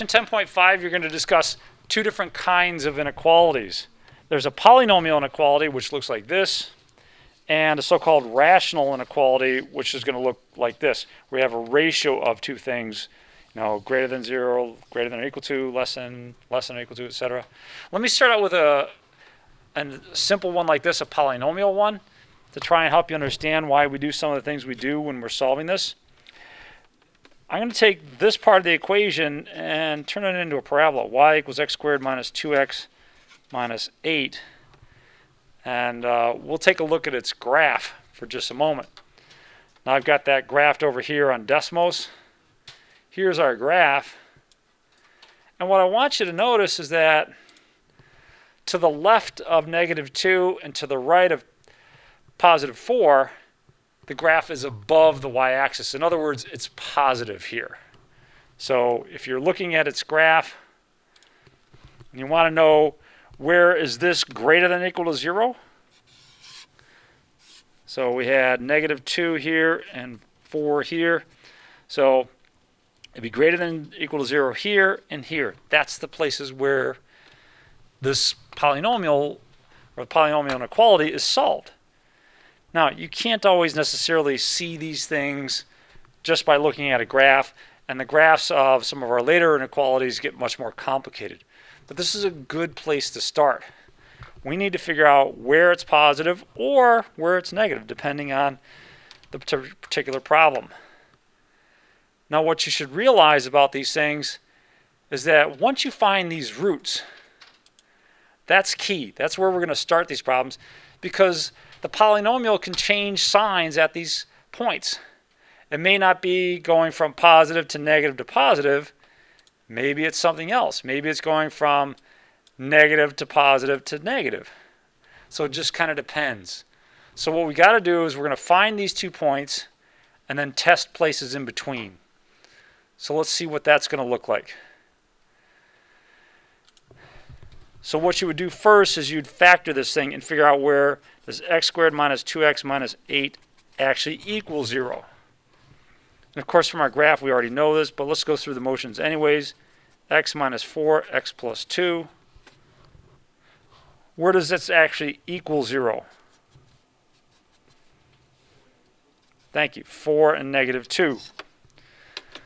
In 10.5, you're going to discuss two different kinds of inequalities. There's a polynomial inequality, which looks like this, and a so-called rational inequality, which is going to look like this. We have a ratio of two things, greater than 0, greater than or equal to, less than or equal to, etc. Let me start out with a simple one like this, a polynomial one, to try and help you understand why we do some of the things we do when we're solving this. I'm going to take this part of the equation and turn it into a parabola. Y equals x squared minus 2x minus 8. And we'll take a look at its graph for just a moment. Now I've got that graphed over here on Desmos. Here's our graph. And what I want you to notice is that to the left of -2 and to the right of +4, the graph is above the y-axis. In other words, it's positive here. So if you're looking at its graph and you want to know where is this greater than or equal to 0, so we had -2 here and 4 here. So it'd be greater than or equal to 0 here and here. That's the places where this polynomial or polynomial inequality is solved. Now, you can't always necessarily see these things just by looking at a graph, and the graphs of some of our later inequalities get much more complicated. But this is a good place to start. We need to figure out where it's positive or where it's negative, depending on the particular problem. Now, what you should realize about these things is that once you find these roots, that's key. That's where we're going to start these problems, because the polynomial can change signs at these points. It may not be going from positive to negative to positive. Maybe it's something else. Maybe it's going from negative to positive to negative. So it just kind of depends. So what we got to do is we're going to find these 2 points and then test places in between. So let's see what that's going to look like. So what you would do first is you'd factor this thing and figure out where does x squared minus 2x minus 8 actually equal 0. And of course, from our graph, we already know this, but let's go through the motions anyways. X minus 4, x plus 2. Where does this actually equal 0? Thank you, 4 and -2.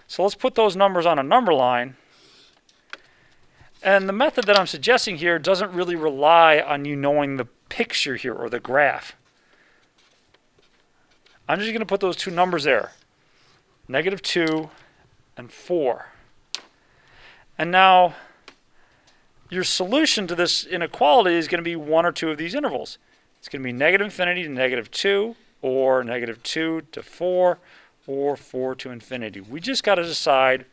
So let's put those numbers on a number line. And the method that I'm suggesting here doesn't really rely on you knowing the picture here or the graph. I'm just going to put those two numbers there, -2 and 4. And now your solution to this inequality is going to be one or two of these intervals. It's going to be -infinity to -2, or -2 to 4, or 4 to infinity. We just got to decide,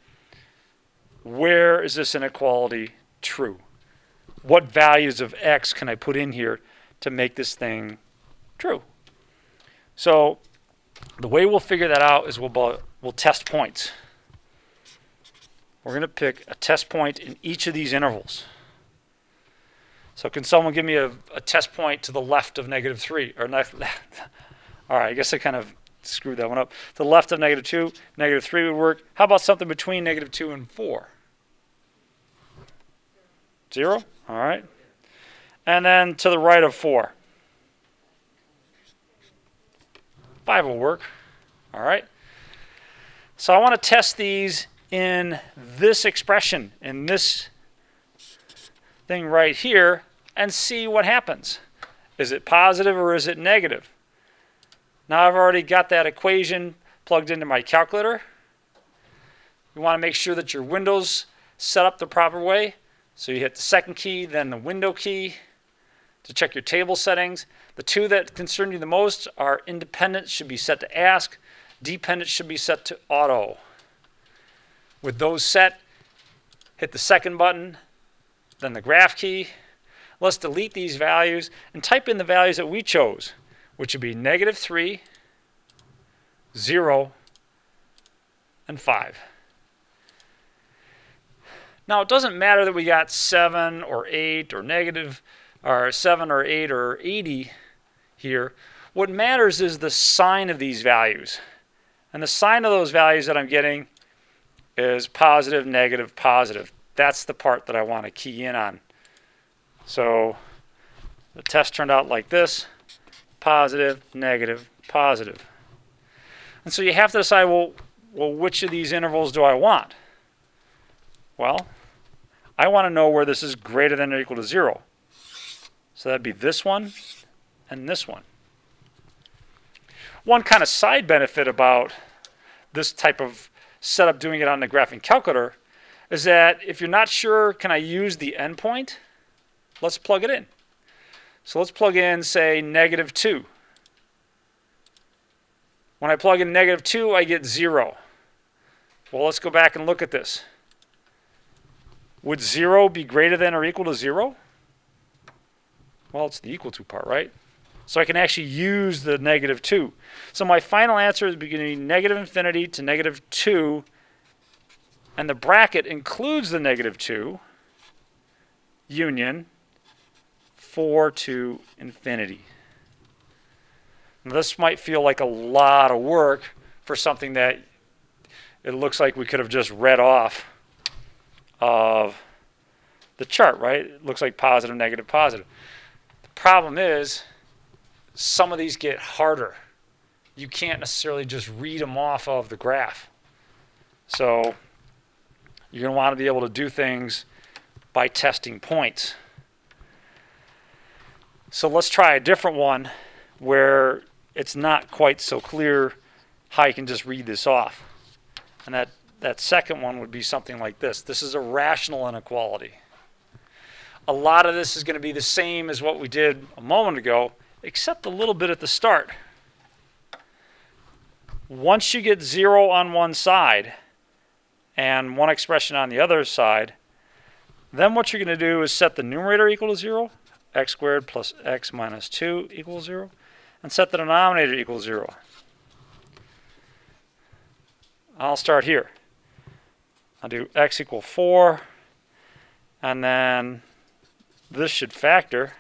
where is this inequality true? What values of x can I put in here to make this thing true? So the way we'll figure that out is we'll test points. We're going to pick a test point in each of these intervals. So can someone give me a test point to the left of -3? Or not? All right, I guess I kind of screwed that one up. To the left of -2, -3 would work. How about something between -2 and 4? 0? All right. And then to the right of 4. 5 will work. All right. So I want to test these in this expression, in this thing right here, and see what happens. Is it positive or is it negative? Now I've already got that equation plugged into my calculator. You want to make sure that your window's set up the proper way. So you hit the second key, then the window key to check your table settings. The two that concern you the most are independent should be set to ask, dependent should be set to auto. With those set, hit the second button, then the graph key. Let's delete these values and type in the values that we chose, which would be -3, 0, and 5. Now, it doesn't matter that we got 7 or 8 or negative, or 7 or 8 or 80 here. What matters is the sign of these values. And the sign of those values that I'm getting is positive, negative, positive. That's the part that I want to key in on. So the test turned out like this: positive, negative, positive. And so you have to decide, well, which of these intervals do I want? Well, I want to know where this is greater than or equal to 0. So that'd be this one and this one. One kind of side benefit about this type of setup, doing it on the graphing calculator, is that if you're not sure, can I use the endpoint? Let's plug it in. So let's plug in, say, -2. When I plug in -2, I get 0. Well, let's go back and look at this. Would 0 be greater than or equal to 0? Well, it's the equal to part, right? So I can actually use the -2. So my final answer is between -infinity to -2, and the bracket includes the -2, union 4 to infinity. Now, this might feel like a lot of work for something that it looks like we could have just read off of the chart, right? It looks like positive, negative, positive. The problem is some of these get harder. You can't necessarily just read them off of the graph. So you're going to want to be able to do things by testing points. So let's try a different one where it's not quite so clear how you can just read this off. And that second one would be something like this. This is a rational inequality. A lot of this is going to be the same as what we did a moment ago, except a little bit at the start. Once you get 0 on one side and one expression on the other side, then what you're going to do is set the numerator equal to 0, x squared plus x minus 2 equals 0, and set the denominator equal to 0. I'll start here. I'll do x equal 4, and then this should factor.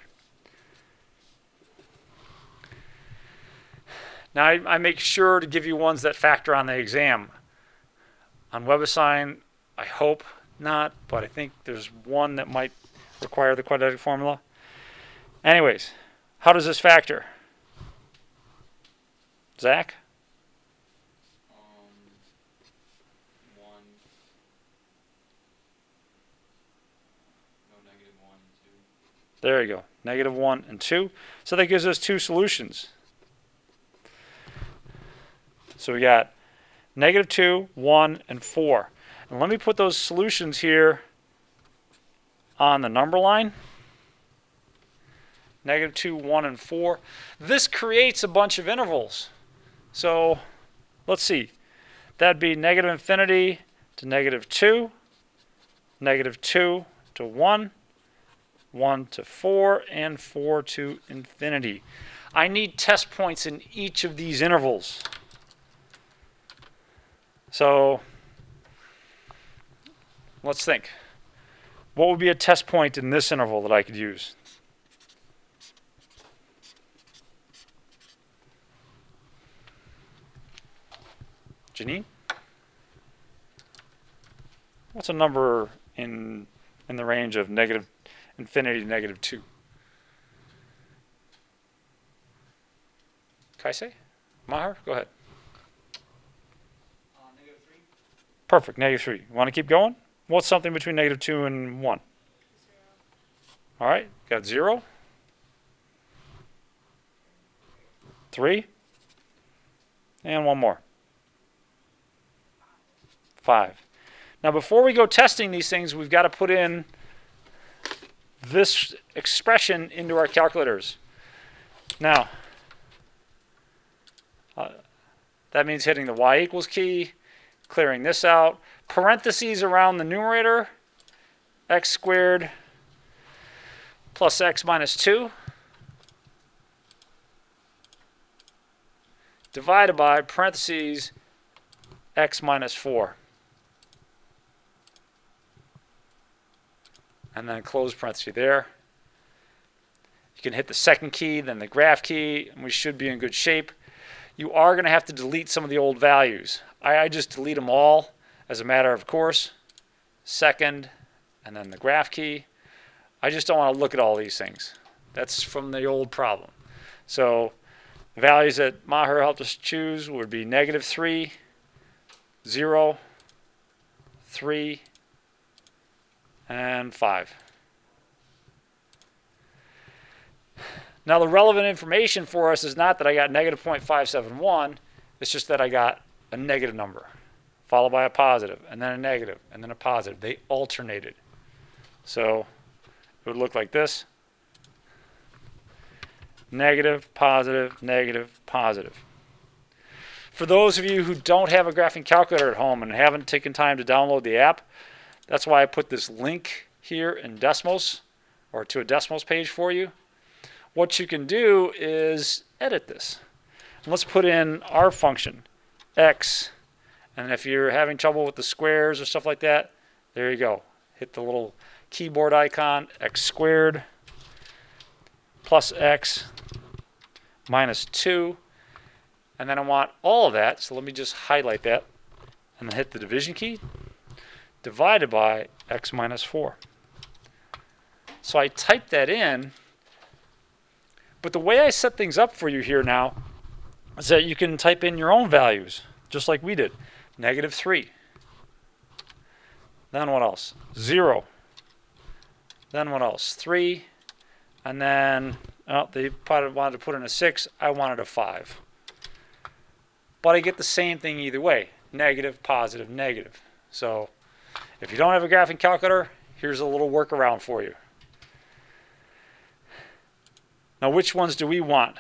Now I make sure to give you ones that factor on the exam. On WebAssign, I hope not, but I think there's one that might require the quadratic formula. Anyways, how does this factor? Zach? 1. No, -1, 2. There you go. -1 and 2. So that gives us two solutions. So we got -2, 1, and 4. And let me put those solutions here on the number line. -2, 1, and 4. This creates a bunch of intervals. So let's see. That'd be -infinity to -2, -2 to 1, 1 to 4, and 4 to infinity. I need test points in each of these intervals. So let's think. What would be a test point in this interval that I could use? Janine? What's a number in the range of -infinity to -2? Kaisei? Maher? Go ahead. -3. Perfect, -3. Want to keep going? What's something between -2 and 1? 0. All right, got 0. 3. And one more. 5. Now before we go testing these things, we've got to put in this expression into our calculators. Now, that means hitting the y equals key, clearing this out, parentheses around the numerator, x squared plus x minus 2, divided by parentheses x minus 4. And then close parenthesis there. You can hit the second key, then the graph key, and we should be in good shape. You are going to have to delete some of the old values. I just delete them all, as a matter of course, second, and then the graph key. I just don't want to look at all these things. That's from the old problem. So the values that Maher helped us choose would be -3, 0, 3, and 5. Now the relevant information for us is not that I got -0.571, it's just that I got a negative number, followed by a positive, and then a negative, and then a positive. They alternated. So it would look like this. Negative, positive, negative, positive. For those of you who don't have a graphing calculator at home and haven't taken time to download the app, that's why I put this link here in Desmos, or to a Desmos page for you. What you can do is edit this. And let's put in our function, x, and if you're having trouble with the squares or stuff like that, there you go. Hit the little keyboard icon, x squared plus x minus 2, and then I want all of that, so let me just highlight that, and then hit the division key, divided by x minus 4. So I typed that in, but the way I set things up for you here now is that you can type in your own values, just like we did. -3. Then what else? 0. Then what else? 3. And then, oh, they probably wanted to put in a 6. I wanted a 5. But I get the same thing either way. Negative, positive, negative. So if you don't have a graphing calculator, here's a little workaround for you. Now, which ones do we want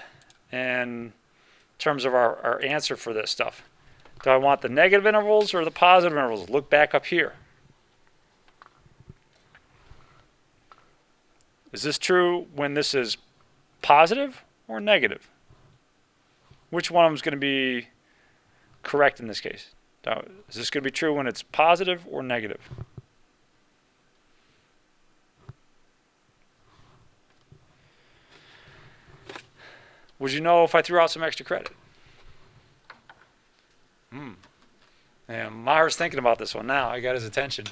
in terms of our answer for this stuff? Do I want the negative intervals or the positive intervals? Look back up here. Is this true when this is positive or negative? Which one of them is going to be correct in this case? Now, is this going to be true when it's positive or negative? Would you know if I threw out some extra credit? And Maher's thinking about this one now. I got his attention.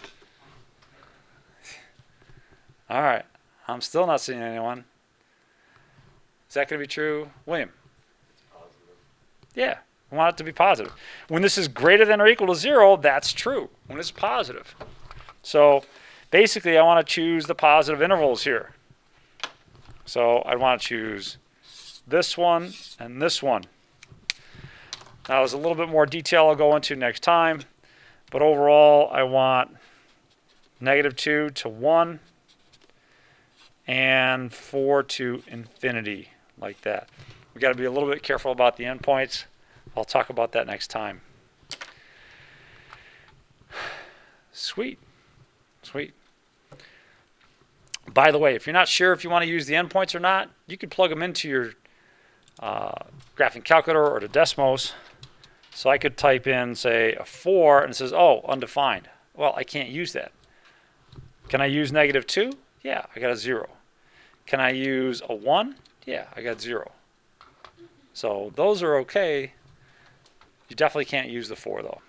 All right. I'm still not seeing anyone. Is that going to be true? William? Yeah. I want it to be positive. When this is greater than or equal to 0, that's true. When it's positive. So basically, I want to choose the positive intervals here. So I want to choose this one and this one. Now, there's a little bit more detail I'll go into next time. But overall, I want -2 to 1 and 4 to infinity, like that. We've got to be a little bit careful about the endpoints. I'll talk about that next time. Sweet. Sweet. By the way, if you're not sure if you want to use the endpoints or not, you can plug them into your graphing calculator or to Desmos. So I could type in, say, a 4, and it says, oh, undefined. Well, I can't use that. Can I use -2? Yeah, I got a 0. Can I use a 1? Yeah, I got 0. So those are okay. You definitely can't use the 4, though.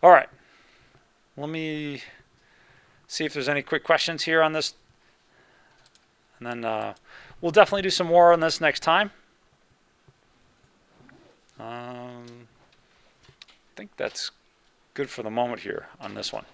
All right. Let me see if there's any quick questions here on this. And then we'll definitely do some more on this next time. I think that's good for the moment here on this one.